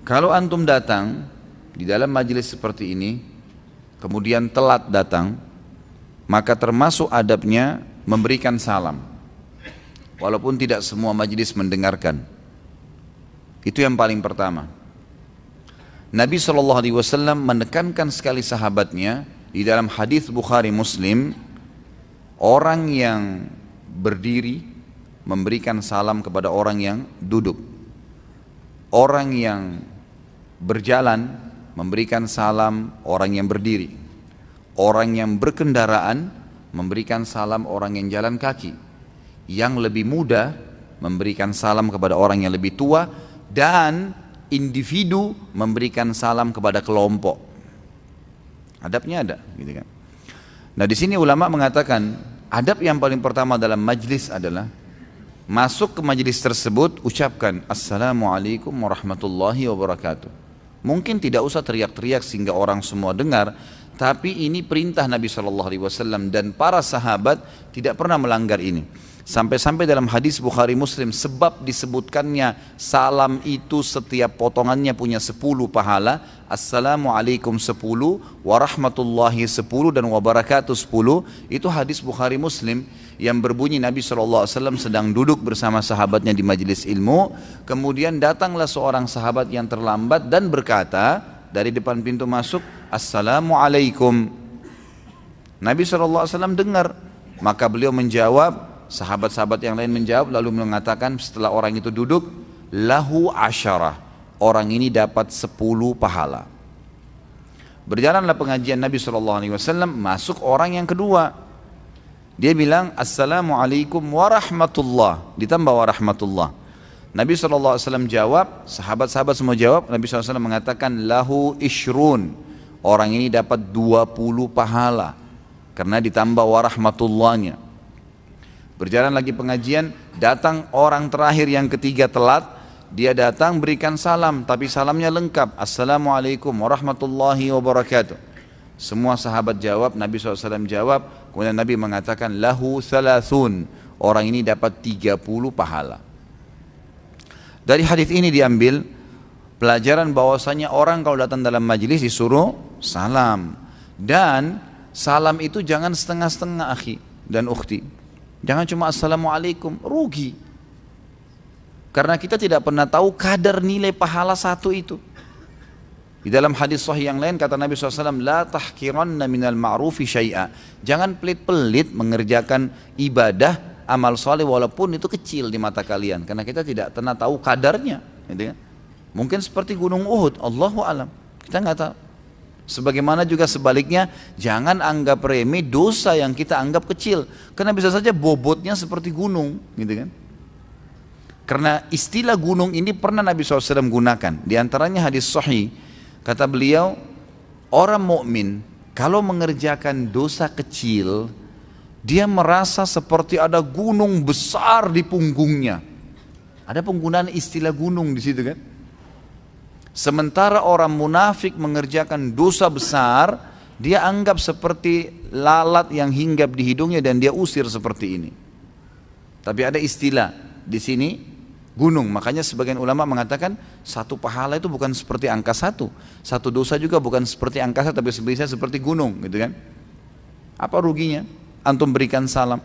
Kalau antum datang di dalam majelis seperti ini, kemudian telat datang, maka termasuk adabnya memberikan salam. Walaupun tidak semua majelis mendengarkan. Itu yang paling pertama. Nabi SAW menekankan sekali sahabatnya di dalam hadis Bukhari Muslim, orang yang berdiri memberikan salam kepada orang yang duduk. Orang yang berjalan memberikan salam orang yang berdiri. Orang yang berkendaraan memberikan salam orang yang jalan kaki. Yang lebih muda memberikan salam kepada orang yang lebih tua, dan individu memberikan salam kepada kelompok. Adabnya ada, gitu kan. Nah, di sini ulama mengatakan adab yang paling pertama dalam majlis adalah masuk ke majlis tersebut, ucapkan Assalamualaikum warahmatullahi wabarakatuh. Mungkin tidak usah teriak-teriak sehingga orang semua dengar, tapi ini perintah Nabi SAW dan para sahabat tidak pernah melanggar ini. Sampai-sampai dalam hadis Bukhari Muslim, sebab disebutkannya salam itu setiap potongannya punya 10 pahala. Assalamualaikum 10, warahmatullahi 10, dan wabarakatuh 10. Itu hadis Bukhari Muslim yang berbunyi Nabi SAW sedang duduk bersama sahabatnya di majelis ilmu. Kemudian datanglah seorang sahabat yang terlambat dan berkata dari depan pintu masuk, Assalamualaikum. Nabi SAW dengar, maka beliau menjawab, sahabat-sahabat yang lain menjawab, lalu mengatakan setelah orang itu duduk, lahu asyarah, orang ini dapat 10 pahala. Berjalanlah pengajian Nabi SAW, masuk orang yang kedua. Dia bilang Assalamualaikum warahmatullah, ditambah warahmatullah. Nabi SAW jawab, sahabat-sahabat semua jawab. Nabi SAW mengatakan lahu ishrun, orang ini dapat 20 pahala karena ditambah warahmatullahnya. Berjalan lagi pengajian, datang orang terakhir yang ketiga telat. Dia datang berikan salam, tapi salamnya lengkap, Assalamualaikum warahmatullahi wabarakatuh. Semua sahabat jawab, Nabi SAW jawab. Kemudian Nabi mengatakan lahu thalathun, orang ini dapat 30 pahala. Dari hadis ini diambil pelajaran bahwasanya orang kalau datang dalam majelis disuruh salam. Dan salam itu jangan setengah-setengah, akhi dan ukhti. Jangan cuma Assalamualaikum, rugi. Karena kita tidak pernah tahu kadar nilai pahala satu itu. Di dalam hadis sahih yang lain kata Nabi SAW, La tahkiranna minal ma'rufi syai'a. Jangan pelit-pelit mengerjakan ibadah, amal soleh walaupun itu kecil di mata kalian. Karena kita tidak pernah tahu kadarnya, gitu ya. Mungkin seperti gunung Uhud, Allahu alam, kita nggak tahu. Sebagaimana juga sebaliknya, jangan anggap remeh dosa yang kita anggap kecil, karena bisa saja bobotnya seperti gunung, gitu kan? Karena istilah gunung ini pernah Nabi SAW gunakan. Di antaranya hadis sahih, kata beliau, orang mukmin kalau mengerjakan dosa kecil, dia merasa seperti ada gunung besar di punggungnya. Ada penggunaan istilah gunung di situ kan? Sementara orang munafik mengerjakan dosa besar, dia anggap seperti lalat yang hinggap di hidungnya dan dia usir seperti ini. Tapi ada istilah di sini gunung. Makanya sebagian ulama mengatakan satu pahala itu bukan seperti angka satu. Satu dosa juga bukan seperti angka satu, tapi bisa seperti gunung, gitu kan? Apa ruginya antum berikan salam?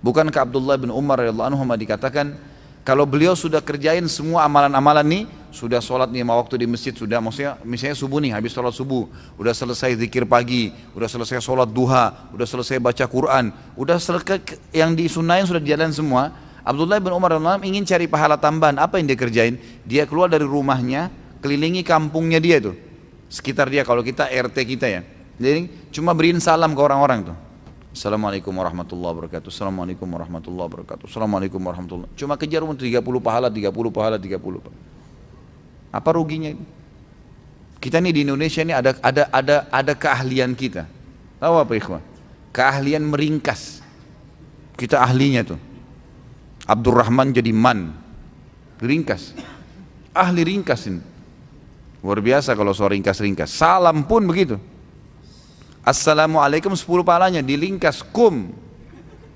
Bukankah Abdullah bin Umar radhiyallahu anhu dikatakan kalau beliau sudah kerjain semua amalan-amalan nih, sudah sholat 5 waktu di masjid, sudah maksudnya misalnya subuh nih, habis sholat subuh, udah selesai zikir pagi, udah selesai sholat duha, udah selesai baca Quran, udah selesai yang disunahin sudah jalan semua. Abdullah bin Umar ingin cari pahala tambahan, apa yang dia kerjain? Dia keluar dari rumahnya, kelilingi kampungnya dia tuh, sekitar dia, kalau kita RT kita ya. Jadi cuma beriin salam ke orang-orang tuh. Assalamualaikum warahmatullahi wabarakatuh. Assalamualaikum warahmatullahi wabarakatuh. Assalamualaikum warahmatullahi wabarakatuh. Cuma kejar untuk 30 pahala, 30 pahala, 30 pahala. Apa ruginya? Kita nih di Indonesia ini ada keahlian kita. Tahu apa ikhwan? Keahlian meringkas. Kita ahlinya tuh. Abdurrahman jadi man. Ringkas. Ahli ringkas ini. Luar biasa kalau soal ringkas-ringkas. Salam pun begitu. Assalamualaikum 10 pahalanya, dilingkas kum.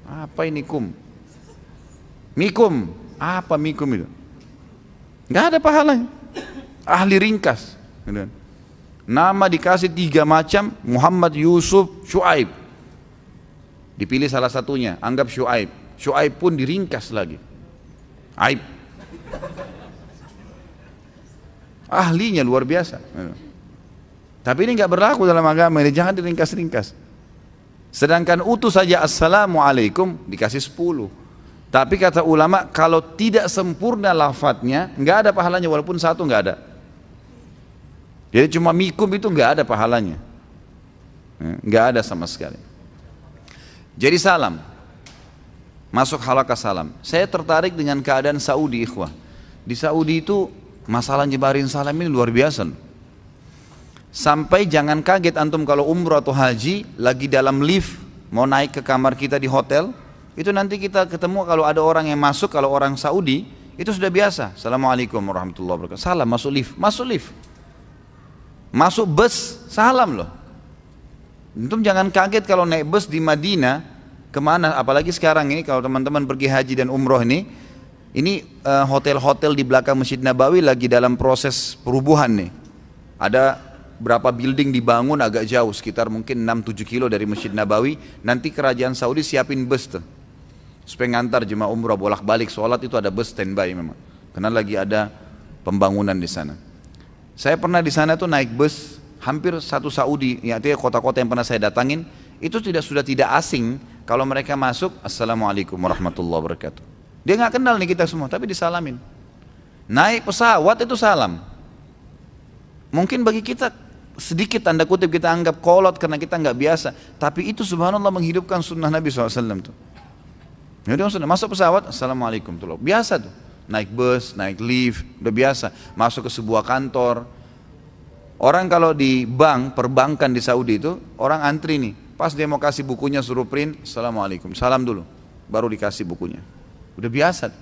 Apa ini kum? Mikum. Apa mikum itu? Gak ada pahalanya. ahli ringkas. Nama dikasih 3 macam, Muhammad, Yusuf, Syuaib. Dipilih salah satunya, anggap Syuaib. Syuaib pun diringkas lagi. Aib. Ahlinya luar biasa. Tapi ini nggak berlaku dalam agama ini, jangan diringkas-ringkas. Sedangkan utuh saja Assalamualaikum dikasih 10. Tapi kata ulama, kalau tidak sempurna lafadznya, nggak ada pahalanya, walaupun 1 nggak ada. Jadi cuma mikum itu nggak ada pahalanya, nggak ada sama sekali. Jadi salam, masuk halaqah salam. Saya tertarik dengan keadaan Saudi, ikhwah. Di Saudi itu masalah nyebarin salam ini luar biasa. Sampai jangan kaget antum kalau umrah atau haji lagi dalam lift mau naik ke kamar kita di hotel, itu nanti kita ketemu kalau ada orang yang masuk, kalau orang Saudi itu sudah biasa. Assalamualaikum warahmatullahi wabarakatuh. Salam, masuk lift, masuk lift. Masuk bus, salam loh. Antum jangan kaget kalau naik bus di Madinah, kemana, apalagi sekarang ini kalau teman-teman pergi haji dan umroh ini hotel-hotel di belakang Masjid Nabawi lagi dalam proses perubuhan nih. Ada berapa building dibangun agak jauh, sekitar mungkin 6-7 kilo dari Masjid Nabawi. Nanti kerajaan Saudi siapin bus tuh, supaya ngantar jemaah umroh bolak-balik sholat, itu ada bus standby memang, karena lagi ada pembangunan di sana. Saya pernah di sana tuh naik bus, hampir satu Saudi, artinya kota-kota yang pernah saya datangin, itu sudah tidak asing kalau mereka masuk, Assalamualaikum warahmatullahi wabarakatuh. Dia nggak kenal nih kita semua, tapi disalamin. Naik pesawat itu salam. Mungkin bagi kita sedikit tanda kutip kita anggap kolot karena kita nggak biasa, tapi itu subhanallah menghidupkan sunnah Nabi SAW tuh. Jadi masuk pesawat, Assalamualaikum tuh, biasa tuh. Naik bus, naik lift, udah biasa. Masuk ke sebuah kantor. Orang kalau di bank, perbankan di Saudi itu, orang antri nih. Pas dia mau kasih bukunya suruh print, Assalamualaikum, salam dulu, baru dikasih bukunya. Udah biasa.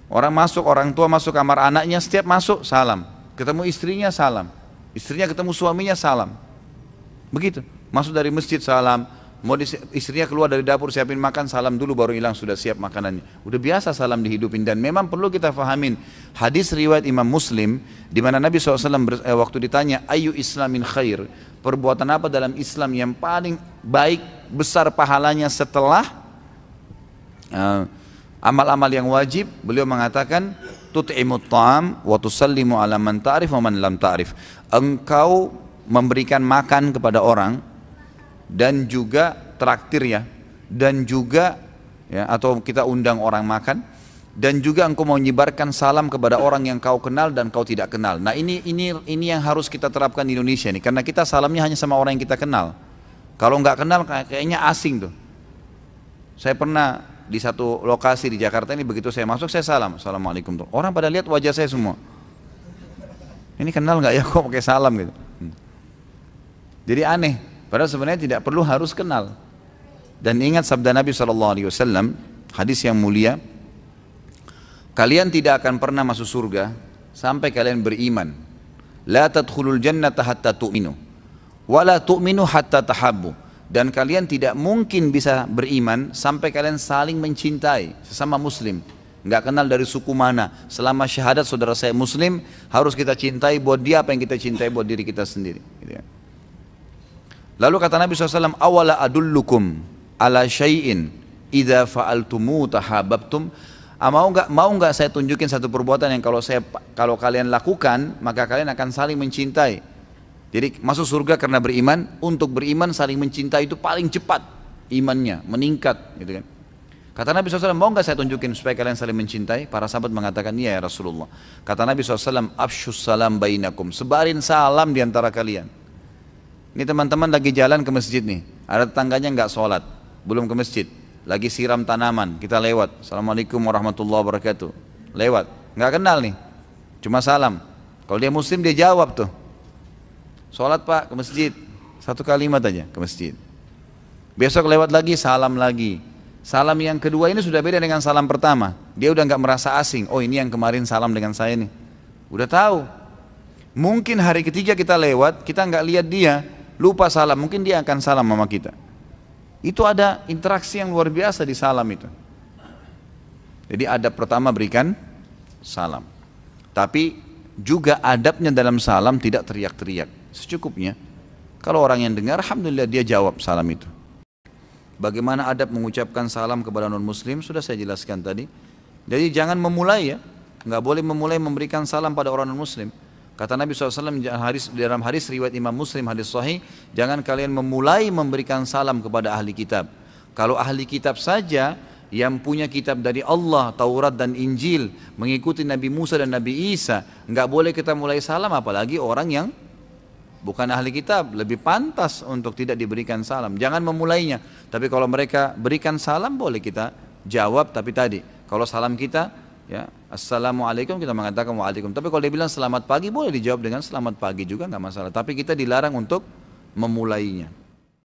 Orang masuk, orang tua masuk kamar anaknya, setiap masuk salam. Ketemu istrinya salam. Istrinya ketemu suaminya salam. Begitu. Masuk dari masjid salam. Mau istrinya keluar dari dapur siapin makan, salam dulu baru hilang, sudah siap makanannya. Udah biasa salam dihidupin. Dan memang perlu kita fahamin hadis riwayat Imam Muslim di mana Nabi SAW waktu ditanya ayu islamin khair, perbuatan apa dalam Islam yang paling baik, besar pahalanya setelah amal-amal yang wajib, beliau mengatakan tut'imut ta'am wa tusallimu ala man ta'rif wa man lam ta'rif. Engkau memberikan makan kepada orang dan juga traktir ya, dan juga ya, atau kita undang orang makan, dan juga engkau mau menyebarkan salam kepada orang yang kau kenal dan kau tidak kenal. Nah ini yang harus kita terapkan di Indonesia nih, karena kita salamnya hanya sama orang yang kita kenal. Kalau nggak kenal kayaknya asing tuh. Saya pernah di satu lokasi di Jakarta ini, begitu saya masuk saya salam, Assalamualaikum tuh. Orang pada lihat wajah saya semua. Ini kenal nggak ya kok pakai salam gitu. Jadi aneh. Padahal sebenarnya tidak perlu harus kenal. Dan ingat sabda Nabi SAW, hadis yang mulia, kalian tidak akan pernah masuk surga sampai kalian beriman. La tadkhulul jannata hatta tu'minu, wa la tu'minu hatta tahabbu. Dan kalian tidak mungkin bisa beriman sampai kalian saling mencintai sesama muslim. Nggak kenal dari suku mana. Selama syahadat saudara saya muslim, harus kita cintai buat dia apa yang kita cintai buat diri kita sendiri. Gitu ya. Lalu kata Nabi SAW, awala adullukum ala syai'in idza fa'altumu tahabbtum. Mau nggak saya tunjukin satu perbuatan yang kalau kalian lakukan maka kalian akan saling mencintai. Jadi masuk surga karena beriman. Untuk beriman saling mencintai itu paling cepat imannya meningkat, gitu kan. Kata Nabi SAW, mau nggak saya tunjukin supaya kalian saling mencintai? Para sahabat mengatakan, iya ya Rasulullah. Kata Nabi SAW, afshus salam bainakum, sebarin salam di antara kalian. Ini teman-teman lagi jalan ke masjid nih, ada tetangganya nggak sholat, belum ke masjid, lagi siram tanaman, kita lewat, Assalamualaikum warahmatullahi wabarakatuh, lewat, nggak kenal nih, cuma salam. Kalau dia muslim dia jawab tuh, sholat pak ke masjid, satu kalimat aja ke masjid. Besok lewat lagi, salam lagi. Salam yang kedua ini sudah beda dengan salam pertama, dia udah nggak merasa asing. Oh ini yang kemarin salam dengan saya nih, udah tahu. Mungkin hari ketiga kita lewat, kita nggak lihat dia, lupa salam, mungkin dia akan salam sama kita. Itu ada interaksi yang luar biasa di salam itu. Jadi adab pertama berikan salam. Tapi juga adabnya dalam salam tidak teriak-teriak, secukupnya. Kalau orang yang dengar, alhamdulillah dia jawab salam itu. Bagaimana adab mengucapkan salam kepada non-muslim, sudah saya jelaskan tadi. Jadi jangan memulai ya, nggak boleh memulai memberikan salam pada orang non-muslim. Kata Nabi SAW dalam hadis riwayat Imam Muslim, hadis sahih, jangan kalian memulai memberikan salam kepada ahli kitab. Kalau ahli kitab saja yang punya kitab dari Allah, Taurat dan Injil, mengikuti Nabi Musa dan Nabi Isa, nggak boleh kita mulai salam, apalagi orang yang bukan ahli kitab, lebih pantas untuk tidak diberikan salam. Jangan memulainya. Tapi kalau mereka berikan salam boleh kita jawab. Tapi tadi kalau salam kita ya assalamualaikum, kita mengatakan waalaikum. Tapi kalau dia bilang selamat pagi boleh dijawab dengan selamat pagi juga nggak masalah. Tapi kita dilarang untuk memulainya.